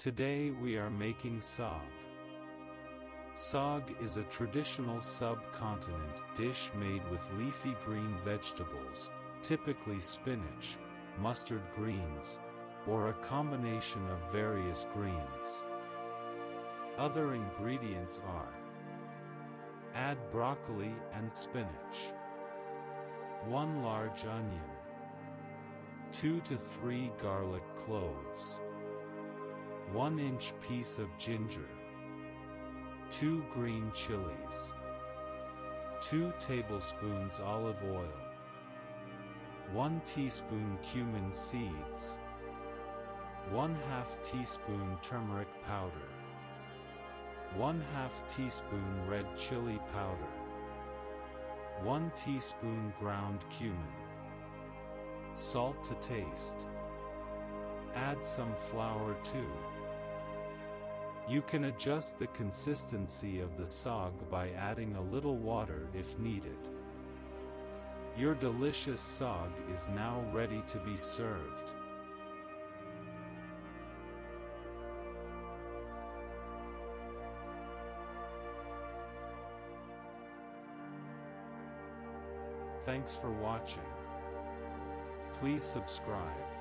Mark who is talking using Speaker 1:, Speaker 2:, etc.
Speaker 1: Today we are making saag. Saag is a traditional subcontinent dish made with leafy green vegetables, typically spinach, mustard greens, or a combination of various greens. Other ingredients are: add broccoli and spinach, 1 large onion, 2 to 3 garlic cloves, 1-inch piece of ginger, 2 green chilies, 2 tablespoons olive oil, 1 teaspoon cumin seeds, 1/2 teaspoon turmeric powder, 1/2 teaspoon red chili powder, 1 teaspoon ground cumin, salt to taste. Add some flour too. You can adjust the consistency of the saag by adding a little water if needed. Your delicious saag is now ready to be served. Thanks for watching. Please subscribe.